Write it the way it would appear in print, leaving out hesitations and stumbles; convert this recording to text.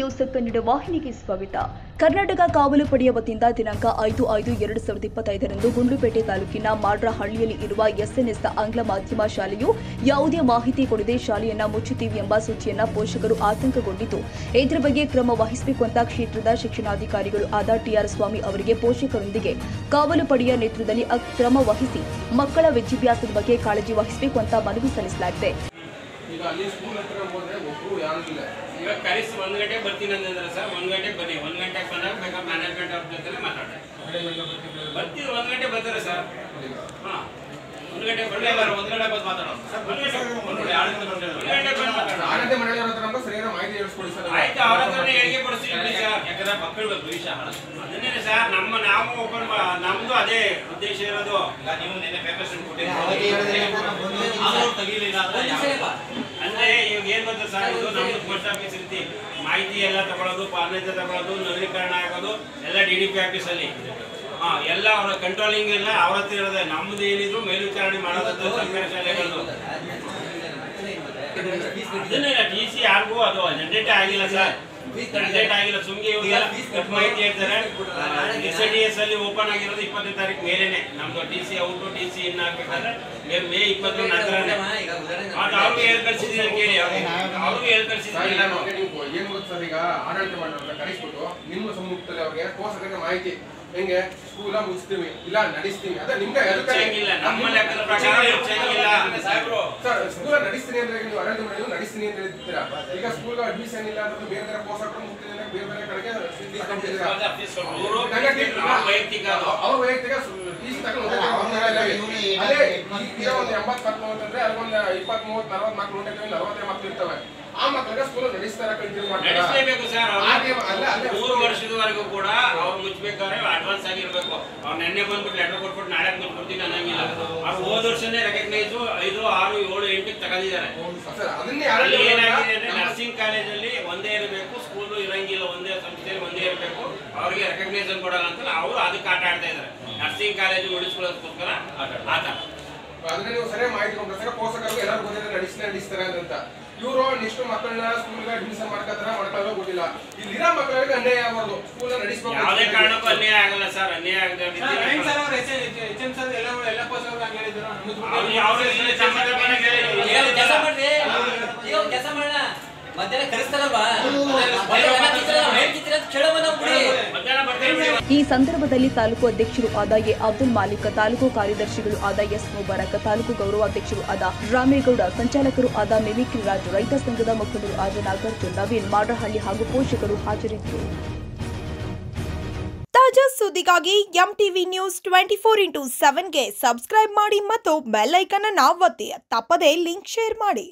News Kannada ವಾಹಿನಿಗೆ ಸ್ವಾಗತ. ಕರ್ನಾಟಕ ಕಾವಲು ಪಡೆಯ ವತಿಯಿಂದ ದಿನಾಂಕ 5/5/2025ರಂದು ಗುಂಡ್ಲುಪೇಟೆ ತಾಲೂಕಿನ ಮಾಡ್ರಹಳ್ಳಿಯಲ್ಲಿ ಇರುವ ಎಸ್ಎನ್ಎಸ್ ಆಂಗ್ಲ ಮಾಧ್ಯಮ ಶಾಲೆಯು ಯಾವುದೇ ಮಾಹಿತಿ ಕೊಡದೆ ಶಾಲೆಯನ್ನ ಮುಚ್ಚುತ್ತೀವಿ ಎಂಬ ಸುದ್ದಿಯನ್ನ ಪೋಷಕರು ಆತಂಕಗೊಂಡಿದ್ದು, ಇದರ ಬಗ್ಗೆ ಕ್ರಮ ವಹಿಸಬೇಕು ಅಂತ ಕ್ಷೇತ್ರದ ಶಿಕ್ಷಣಾಧಿಕಾರಿಗಳು ಆದ ಟಿಆರ್ ಸ್ವಾಮಿ ಅವರಿಗೆ ಪೋಷಕರೊಂದಿಗೆ ಕಾವಲು ಪಡೆಯ ನೇತೃತ್ವದಲ್ಲಿ ಕ್ರಮ ವಹಿಸಿ ಮಕ್ಕಳ ವಿದ್ಯಾಭ್ಯಾಸದ ಬಗ್ಗೆ ಕಾಳಜಿ ವಹಿಸಬೇಕು ಅಂತ ಮನವಿ ಸಲ್ಲಿಸಲಾಗಿದೆ. ಈಗ ಅಲ್ಲಿ ಸ್ಕೂಲ್ ಹತ್ರ ಹೋದ್ರೆ ಒಬ್ರು ಯಾರು ಇಲ್ಲ. ಈಗ ಕರೆಸಿ 1 ಗಂಟೆಗೆ ಬರ್ತೀನಿ ಅಂದ್ರೆ ಸರ್ 1 ಗಂಟೆಗೆ ಬನ್ನಿ, 1 ಗಂಟೆಗೆ ಬಂದಾಗ ಬೇಕಾದ್ರೆ ಮ್ಯಾನೇಜ್ಮೆಂಟ್ ಅವ್ರ ಜೊತೆ ಮಾತಾಡ್ತಾರೆ. ಬರ್ತೀವಿ 1 ಗಂಟೆ ಬರ್ತಾರೆ ಸರ್. ಹಾಂ 1 ಗಂಟೆಗೆ ಬರಲೇ ಇಲ್ಲ, 1 ಗಂಟೆ ಬಂದು ಮಾತಾಡೋದು ಸರ್. 1 ಗಂಟೆ ಬಂದು ಮಾತಾಡೋದು. ಆನಂದ ಮನೆಯವ್ರ ಹತ್ರ ನಮ್ಗೆ ಸರಿಯಾದ ಮಾಹಿತಿ ಹೇಳಿಸ್ಕೊಡಿ ಸರ್. ಆಯ್ತು, ಅವ್ರ ಹತ್ರನೇ ಹೇಳಿಕೆ ಕೊಡಿಸ್ತೀವಿ ಸರ್. ಯಾಕಂದ್ರೆ ಮಕ್ಕಳು ಭವಿಷ್ಯ ಅದನ್ನೇ ಸರ್. ನಾವು ಓಪನ್ ನಮ್ದು ಅದೇ ಉದ್ದೇಶ ಇರೋದು. ನೀವು ನಿನ್ನೆ ಪೇಪರ್ಸ್ ತೆಗಿಲಿಲ್ಲ ಅಂದ್ರೆ ಇವಾಗ ಏನ್ ಬರ್ತದೆ ಸರ್, ಇದು ನಮ್ದು ಪೋಸ್ಟ್ ಆಫೀಸ್ ರೀತಿ ಮಾಹಿತಿ ಎಲ್ಲ ತಗೊಳ್ಳೋದು, ಪಾವತಿ ತಗೊಳ್ಳೋದು, ನವೀಕರಣ ಆಗೋದು ಎಲ್ಲ DDP ಆಫೀಸಲ್ಲಿ. ಎಲ್ಲ ಅವರ ಕಂಟ್ರೋಲಿಂಗ್ ಎಲ್ಲ ಅವ್ರ ಹತ್ರ ಇರೋದೆ. ನಮ್ದು ಏನಿದ್ರು ಮೇಲ್ವಿಚಾರಣೆ ಮಾಡೋದು ಸರ್ಕಾರಿ ಶಾಲೆಗಳು. ಅದನ್ನೇ TC ಯಾರಿಗೂ ಅದು ಜನರೇಟ್ ಆಗಿಲ್ಲ ಸರ್, ಜನರೇಟ್ ಆಗಿಲ್ಲ. ಸುಮ್ಗೆ ಮಾಹಿತಿ ಹೇಳ್ತಾರೆ. SIDS ಅಲ್ಲಿ ಓಪನ್ ಆಗಿರೋದು 20ನೇ ತಾರೀಕು ಮೇಲೇನೆ. ನಮ್ದು TC ಔಟು TC ಇನ್ ಆಗ್ಬೇಕಾದ್ರೆ ಮೇ 20 ನಂತರನೇ ಅವ್ರಿಗೆ ಹೇಳಿ ಕಳ್ಸಿದ್ದೀನಿ. ಕೇಳಿ ಅವ್ರಿಗೆ ಹೇಳಿ ಕಳ್ಸಿದ್ದೀನಿ. ಏನ್ ಗೊತ್ತು ಸರ್, ಈಗ ಆಡಳಿತ ಮಾಡೋದ್ರ ಕಳಿಸ್ಬಿಟ್ಟು ನಿಮ್ಮ ಸಮ್ಮುಖದಲ್ಲಿ ಅವ್ರಿಗೆ ಪೋಷಕರಿಗೆ ಮಾಹಿತಿ ಹೆಂಗೆ ಸ್ಕೂಲ ಮುಗಿಸ್ತೀವಿ ಇಲ್ಲ ನಡೆಸ್ತೀವಿ ಅದ ನಿಮ್ಗೆ ಹೆಚ್ಚಾಗಿಲ್ಲ. ನಮ್ಮ ಲೆಕ್ಕದ ಪ್ರಕಾರ ಹೆಚ್ಚಾಗಿಲ್ಲ ಸರ್. ಸ್ಕೂಲ ನಡೆಸ್ತೀನಿ ಅಂದ್ರೆ ನೀವು ಆಡಳಿತ ಮಾಡಿದ್ರು ನಡೆಸ್ತೀನಿ ಅಂತ ಹೇಳ್ತೀರಾ. ಈಗ ಸ್ಕೂಲ್ ಅಡ್ಮಿಷನ್ ಇಲ್ಲ ಅಂದ್ರೆ ಬೇರೆ ಬೇರೆ ಪೋಷಕರು ಮುಗ್ತಿದ್ರೆ ಬೇರೆ ಬೇರೆ ಕಡೆಗೆ ಅವ್ರ ವೈಯಕ್ತಿಕ ಫೀಸ್ ತಗೊಂಡು ಅದೇ ಈಗ ಒಂದು 80 ಅಂತಂದ್ರೆ ಅದೊಂದು 20, 30, 40 ಮಕ್ಕಳು ಉಂಟೆ, 40 ಮಕ್ಕಳು ಇರ್ತವೆ. ಆ ಮಕ್ಕಳಿಗೆ ಸ್ಕೂಲ್ ನಡೆಸ್ತಾರ ಕಂಟಿನ್ಯೂ ನಡೆಸಲೇಬೇಕು ಸರ್. 3 ವರ್ಷದವರೆಗೂ ಕೂಡ ಅವ್ರು ಮುಚ್ಚಬೇಕಾದ್ರೆ ಅಡ್ವಾನ್ಸ್ ಆಗಿರ್ಬೇಕು. ಅವ್ರು ನೆನ್ನೆ ಬಂದ್ಬಿಟ್ಟು ಲೆಟರ್ ಕೊಟ್ಬಿಟ್ಟು ನಾಳೆ ಕೊಡ್ತೀನಿ ಅನ್ನಂಗಿಲ್ಲ. ಅವ್ರು ಹೋದ ವರ್ಷನೇ ರೆಕಗ್ನೈಸ್ 5, 6, 7, 8 ತಗೊಂಡಿದ್ದಾರೆ. ಏನಾಗಿದೆ ಅಂದ್ರೆ ನರ್ಸಿಂಗ್ ಕಾಲೇಜಲ್ಲಿ ಒಂದೇ ಇರಬೇಕು, ಸ್ಕೂಲ್ ಇರಂಗಿಲ್ಲ, ಒಂದೇ ಸಂಸ್ಥೆಯಲ್ಲಿ ಒಂದೇ ಇರಬೇಕು, ಅವ್ರಿಗೆ ರೆಕಗ್ನೈಸೇಷನ್ ಕೊಡಲ್ಲ ಅಂತ ಅವರು ಅದಕ್ಕೆ ಆಟ ಆಡ್ತಾ ಇದ್ದಾರೆ. ನರ್ಸಿಂಗ್ ಕಾಲೇಜು ಉಳಿಸ್ಕೊಳ್ಳೋದಕ್ಕೋಸ್ಕರ ಆಟ. ಅದನ್ನ ನೀವು ಸರಿಯಾಗಿ ಮಾಹಿತಿ ಕೊಡ್ತಾರೆ. ಪೋಷಕರು ಎಲ್ಲರೂ ಗೊತ್ತಿದೆ ನಡೆಸ್ತಾರೆ ಅಂತ. ಇವರು ನೆಕ್ಸ್ಟ್ ಮಕ್ಕಳನ್ನ ಸ್ಕೂಲ್ಗೆ ಅಡ್ಮಿಷನ್ ಮಾಡ್ಕೊಳ್ಳೋ ಗೊತ್ತಿಲ್ಲ. ಇಲ್ಲಿರೋ ಮಕ್ಕಳಿಗೆ ಅನ್ಯಾಯ ಆಗಬಾರ್ದು. ಸ್ಕೂಲ್ ನಡೆಸಬೇಕು. ಯಾವುದೇ ಕಾರಣಕ್ಕೂ ಅನ್ಯಾಯ ಆಗಲ್ಲ ಸರ್. ಅನ್ಯಾಯ ಆಗದೆ ಈ ಸಂದರ್ಭದಲ್ಲಿ ತಾಲೂಕು ಅಧ್ಯಕ್ಷರು ಆದ ಎ ಅಬ್ದುಲ್ ಮಾಲಿಕ್, ತಾಲೂಕು ಕಾರ್ಯದರ್ಶಿಗಳು ಆದ ಎಸ್ ಮುಬಾರಕ್, ತಾಲೂಕು ಗೌರವಾಧ್ಯಕ್ಷರು ಆದ ರಾಮೇಗೌಡ, ಸಂಚಾಲಕರು ಆದ ಮಿಮಿಕ್ರಿ ರಾಜು, ರೈತ ಸಂಘದ ಮುಖಂಡರು ಆದ ನಾಗಾರ್ಜುನ್, ನವೀನ್, ಮಾಡ್ರಹಳ್ಳಿ ಹಾಗೂ ಪೋಷಕರು ಹಾಜರಿದ್ದರು. ತಾಜಾ ಸುದ್ದಿಗಾಗಿ MTV ನ್ಯೂಸ್ 24x7ಗೆ ಸಬ್ಸ್ಕ್ರೈಬ್ ಮಾಡಿ ಮತ್ತು ಬೆಲ್ ಐಕಾನ್ ಅನ್ನು ಒತ್ತಿ. ತಪ್ಪದೇ ಲಿಂಕ್ ಶೇರ್ ಮಾಡಿ.